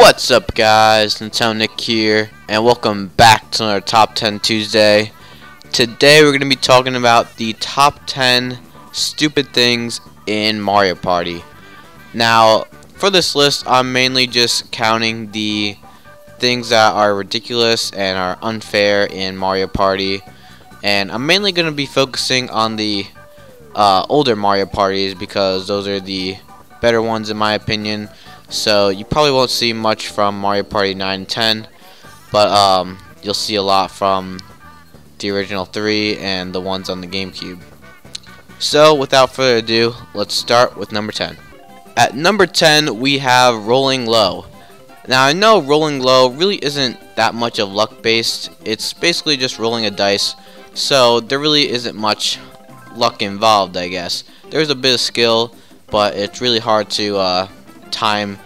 What's up, guys? Nintendo Nick here, and welcome back to another Top 10 Tuesday. Today we're going to be talking about the top 10 stupid things in Mario Party. Now, for this list, I'm mainly just counting the things that are ridiculous and are unfair in Mario Party, and I'm mainly going to be focusing on the older Mario Parties because those are the better ones in my opinion. So you probably won't see much from Mario Party 9 and 10, but you'll see a lot from the original 3 and the ones on the GameCube. So without further ado, let's start with number 10. At number 10 we have Rolling Low. Now I know Rolling Low really isn't that much of luck based, it's basically just rolling a dice, so there really isn't much luck involved, I guess. There's a bit of skill, but it's really hard to time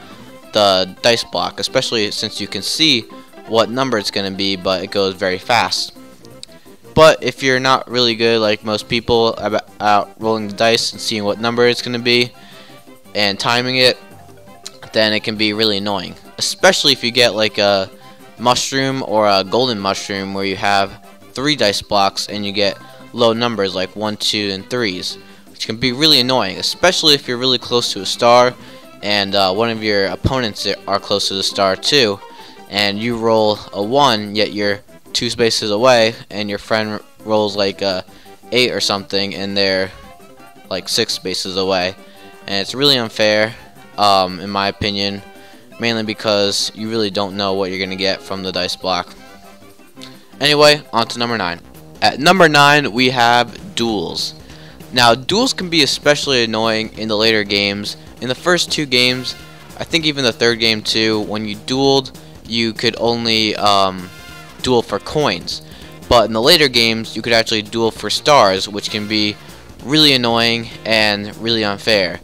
the dice block, especially since you can see what number it's going to be, but it goes very fast. But if you're not really good like most people about rolling the dice and seeing what number it's going to be and timing it, then it can be really annoying, especially if you get like a mushroom or a golden mushroom where you have 3 dice blocks and you get low numbers like 1, 2, and 3s, which can be really annoying, especially if you're really close to a star and one of your opponents are close to the star too, and you roll a 1 yet you're 2 spaces away and your friend rolls like a 8 or something and they're like 6 spaces away, and it's really unfair in my opinion, mainly because you really don't know what you're gonna get from the dice block. Anyway, on to number 9. At number 9 we have Duels. Now Duels can be especially annoying in the later games. In the first 2 games, I think even the 3rd game too, when you dueled, you could only duel for coins. But in the later games, you could actually duel for stars, which can be really annoying and really unfair.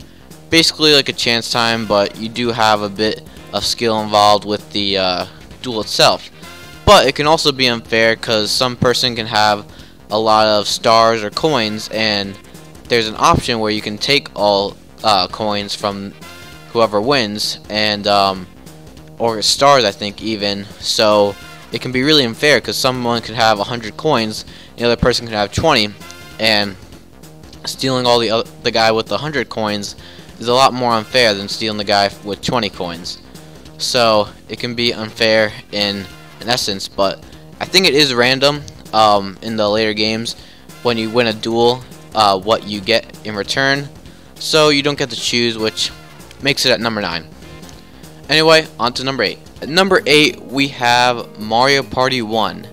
Basically like a chance time, but you do have a bit of skill involved with the duel itself. But it can also be unfair because some person can have a lot of stars or coins, and there's an option where you can take all coins from whoever wins, and or stars I think even, so it can be really unfair because someone could have 100 coins, the other person could have 20, and stealing all the guy with 100 coins is a lot more unfair than stealing the guy with 20 coins. So it can be unfair in essence, but I think it is random in the later games when you win a duel what you get in return, so you don't get to choose, which makes it at number 9. Anyway, on to number 8. At number 8 we have Mario Party 1.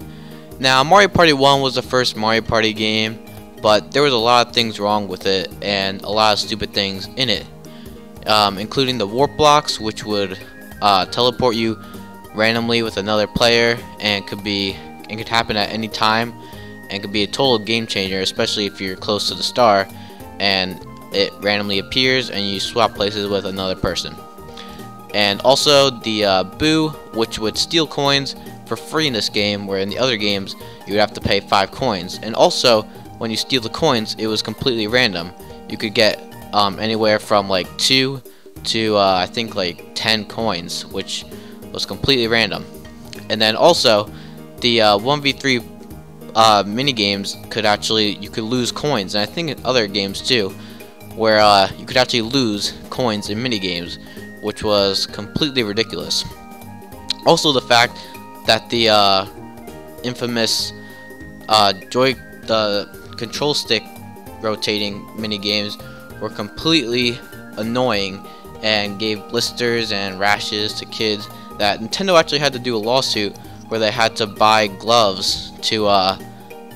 Now Mario Party 1 was the first Mario Party game, but there was a lot of things wrong with it and a lot of stupid things in it, including the warp blocks, which would teleport you randomly with another player, and could happen at any time and could be a total game changer, especially if you're close to the star and it randomly appears and you swap places with another person. And also the Boo, which would steal coins for free in this game, where in the other games you would have to pay 5 coins. And also when you steal the coins, it was completely random. You could get anywhere from like 2 to I think like 10 coins, which was completely random. And then also the 1v3 mini games you could lose coins, and I think in other games too, where you could actually lose coins in mini games, which was completely ridiculous. Also the fact that the infamous the control stick rotating mini games were completely annoying and gave blisters and rashes to kids, that Nintendo actually had to do a lawsuit where they had to buy gloves to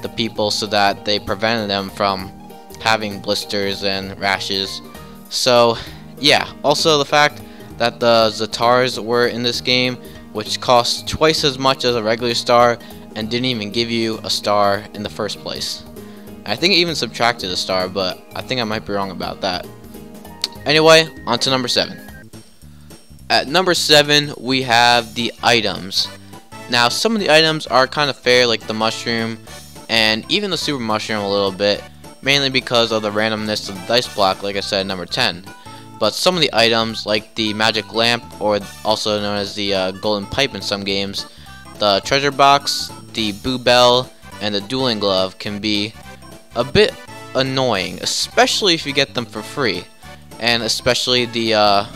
the people so that they prevented them from having blisters and rashes. So yeah, also the fact that the Zatars were in this game, which cost twice as much as a regular star and didn't even give you a star in the first place. I think it even subtracted a star, but I think I might be wrong about that. Anyway, on to number 7. At number 7 we have the items. Now some of the items are kind of fair, like the mushroom and even the super mushroom a little bit, mainly because of the randomness of the dice block, like I said, number 10. But some of the items, like the magic lamp, or also known as the golden pipe in some games, the treasure box, the boo bell, and the dueling glove can be a bit annoying, especially if you get them for free. And especially the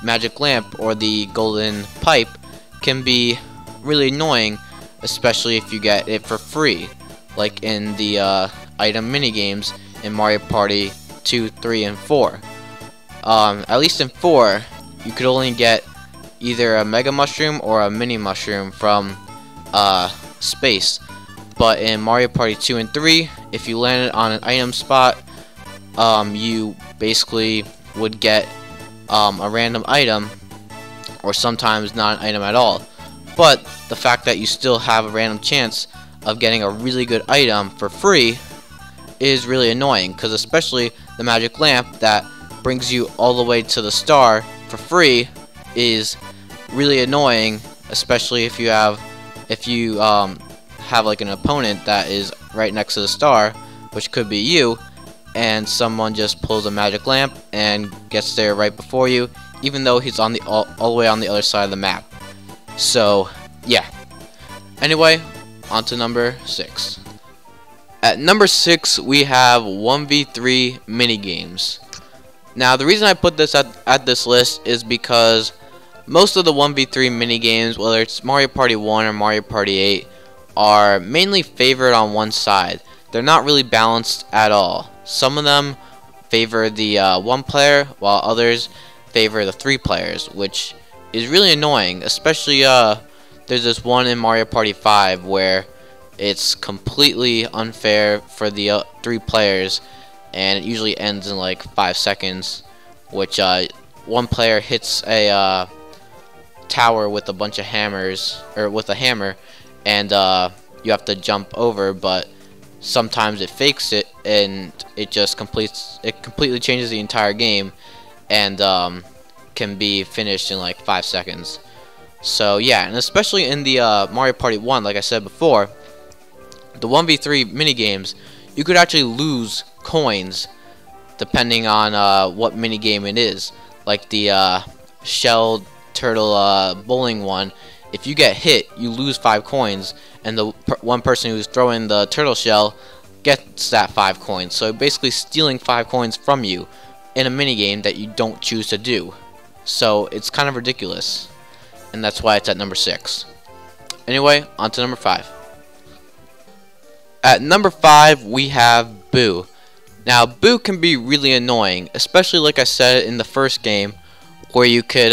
magic lamp or the golden pipe can be really annoying, especially if you get it for free, like in the item minigames in Mario Party 2, 3, and 4. At least in 4, you could only get either a mega mushroom or a mini mushroom from space. But in Mario Party 2 and 3, if you landed on an item spot, you basically would get a random item, or sometimes not an item at all. But the fact that you still have a random chance of getting a really good item for free is really annoying, because especially the magic lamp that brings you all the way to the star for free is really annoying, especially if you have like an opponent that is right next to the star, which could be you, and someone just pulls a magic lamp and gets there right before you, even though he's on the all the way on the other side of the map. So yeah. Anyway, on to number 6. At number 6, we have 1v3 minigames. Now, the reason I put this at this list is because most of the 1v3 minigames, whether it's Mario Party 1 or Mario Party 8, are mainly favored on one side. They're not really balanced at all. Some of them favor the 1 player, while others favor the 3 players, which is really annoying. Especially, there's this one in Mario Party 5 where it's completely unfair for the 3 players, and it usually ends in like 5 seconds, which 1 player hits a tower with a bunch of hammers, or with a hammer, and you have to jump over, but sometimes it fakes it and it just completely changes the entire game, and can be finished in like 5 seconds. So yeah, and especially in the Mario Party 1, like I said before, the 1v3 minigames, you could actually lose coins depending on what minigame it is. Like the shell turtle bowling one, if you get hit, you lose 5 coins, and the one person who's throwing the turtle shell gets that 5 coins. So basically stealing 5 coins from you in a minigame that you don't choose to do. So it's kind of ridiculous, and that's why it's at number 6. Anyway, on to number 5. At number 5, we have Boo. Now, Boo can be really annoying, especially like I said in the first game, where you could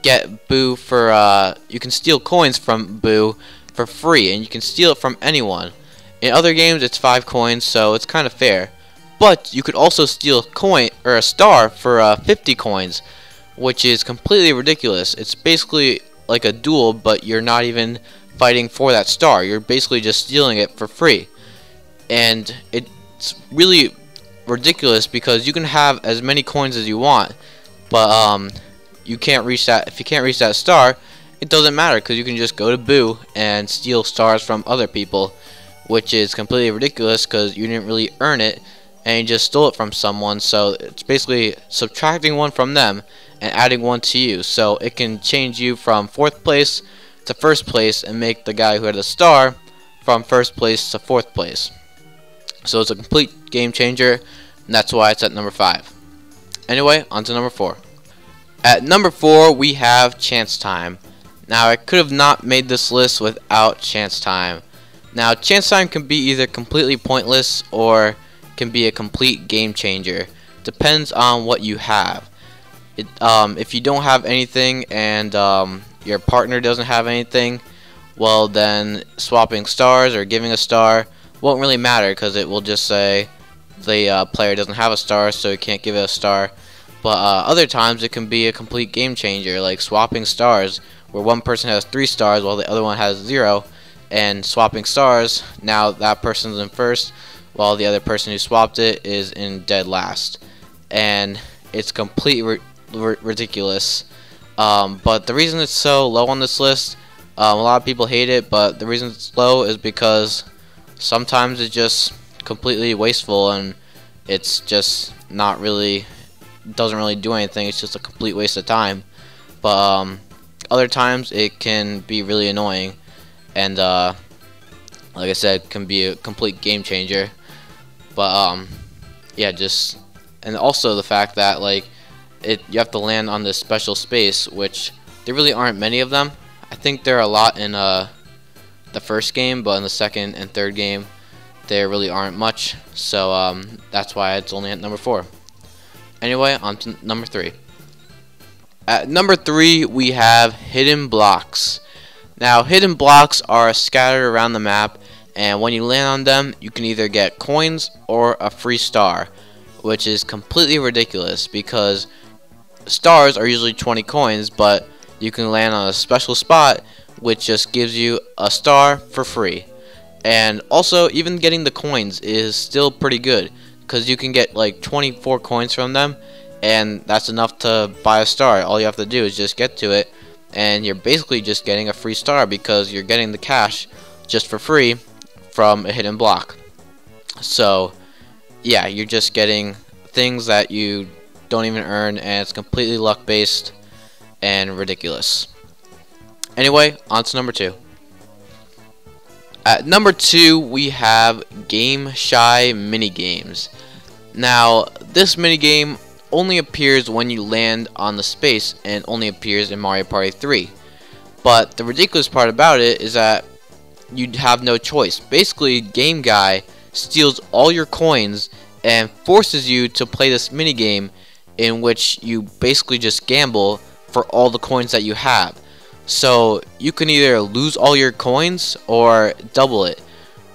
get Boo for, you can steal coins from Boo for free, and you can steal it from anyone. In other games, it's 5 coins, so it's kind of fair. But you could also steal a star for 50 coins, which is completely ridiculous. It's basically like a duel, but you're not even fighting for that star. You're basically just stealing it for free. And it's really ridiculous because you can have as many coins as you want, but you can't reach that. If you can't reach that star, it doesn't matter, because you can just go to Boo and steal stars from other people, which is completely ridiculous because you didn't really earn it and you just stole it from someone. So it's basically subtracting 1 from them and adding 1 to you, so it can change you from 4th place to 1st place and make the guy who had a star from 1st place to 4th place. So it's a complete game changer, and that's why it's at number 5. Anyway, on to number 4. At number 4, we have Chance Time. Now, I could have not made this list without Chance Time. Now, Chance Time can be either completely pointless or can be a complete game changer. Depends on what you have. If you don't have anything and your partner doesn't have anything, well then swapping stars or giving a star won't really matter, because it will just say the player doesn't have a star, so you can't give it a star. But other times it can be a complete game changer, like swapping stars, where one person has 3 stars while the other one has 0, and swapping stars, now that person's in 1st while the other person who swapped it is in dead last. And it's completely ridiculous. But the reason it's so low on this list, a lot of people hate it, but the reason it's low is because sometimes it's just completely wasteful, and it's just not really, doesn't really do anything. It's just a complete waste of time. But other times it can be really annoying, and like I said, can be a complete game changer. But yeah, just, and also the fact that like you have to land on this special space, which there really aren't many of them. I think there are a lot in the first game, but in the second and third game there really aren't much. So that's why it's only at number 4. Anyway, on to number 3. At number 3 we have hidden blocks. Now hidden blocks are scattered around the map, and when you land on them you can either get coins or a free star, which is completely ridiculous because stars are usually 20 coins, but you can land on a special spot which just gives you a star for free. And also, even getting the coins is still pretty good because you can get like 24 coins from them, and that's enough to buy a star. All you have to do is just get to it, and you're basically just getting a free star because you're getting the cash just for free from a hidden block. So yeah, you're just getting things that you don't even earn, and it's completely luck based and ridiculous. Anyway, on to number 2. At number 2 we have Shy Minigames. Now this minigame only appears when you land on the space and only appears in Mario Party 3. But the ridiculous part about it is that you have no choice. Basically, Game Guy steals all your coins and forces you to play this minigame in which you basically just gamble for all the coins that you have. So you can either lose all your coins or double it,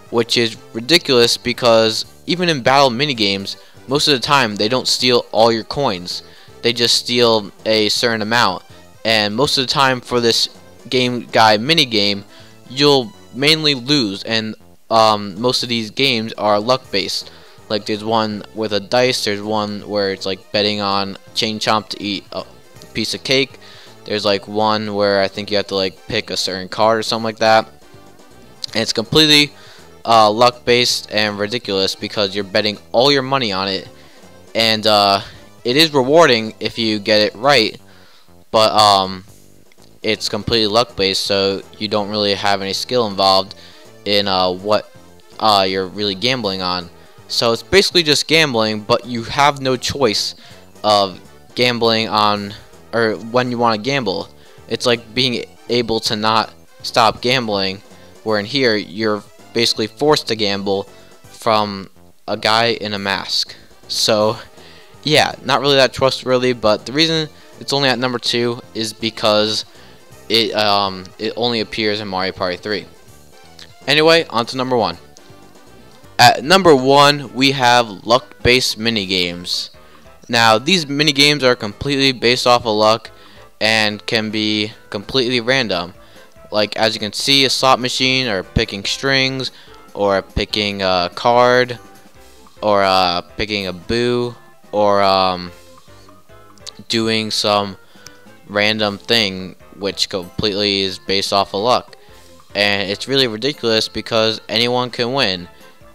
which is ridiculous because even in battle minigames, most of the time they don't steal all your coins. They just steal a certain amount, and most of the time for this Game Guy minigame you'll mainly lose, and most of these games are luck based. Like there's one with a dice, there's one where it's like betting on Chain Chomp to eat a piece of cake, there's like one where I think you have to like pick a certain card or something like that, and it's completely luck based and ridiculous because you're betting all your money on it, and it is rewarding if you get it right, but it's completely luck based, so you don't really have any skill involved in what you're really gambling on. So it's basically just gambling, but you have no choice of gambling on, or when you want to gamble. It's like being able to not stop gambling, where in here you're basically forced to gamble from a guy in a mask. So yeah, not really that trustworthy, but the reason it's only at number 2 is because it only appears in Mario Party 3. Anyway, on to number 1. At number 1 we have luck-based minigames. Now these minigames are completely based off of luck and can be completely random. Like as you can see, a slot machine, or picking strings, or picking a card, or picking a boo, or doing some random thing which completely is based off of luck. And it's really ridiculous because anyone can win,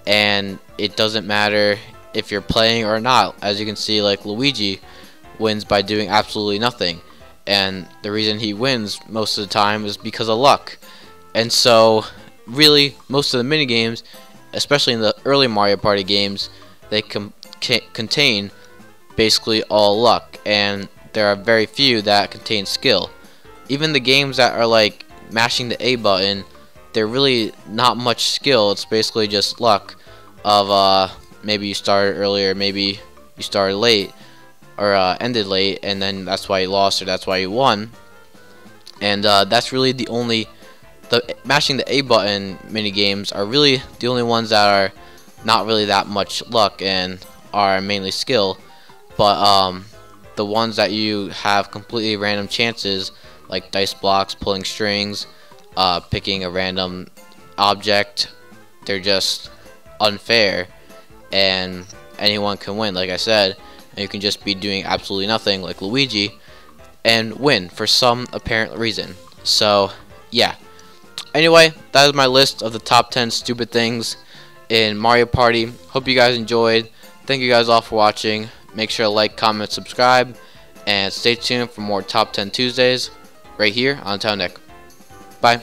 and it doesn't matter if you're playing or not. As you can see, like Luigi wins by doing absolutely nothing, and the reason he wins most of the time is because of luck. And so really most of the minigames, especially in the early Mario Party games, they contain basically all luck, and there are very few that contain skill. Even the games that are like mashing the A button, they're really not much skill. It's basically just luck of maybe you started earlier, maybe you started late, or ended late, and then that's why you lost, or that's why you won. And that's really the mashing the A button mini games are really the only ones that are not really that much luck and are mainly skill. But the ones that you have completely random chances, like dice blocks, pulling strings, picking a random object, they're just unfair, and anyone can win, like I said, and you can just be doing absolutely nothing like Luigi and win for some apparent reason. So yeah, anyway, that is my list of the top 10 stupid things in Mario Party. Hope you guys enjoyed. thank you guys all for watching. Make sure to like, comment, subscribe, and stay tuned for more Top 10 Tuesdays right here on Town Nick. Bye.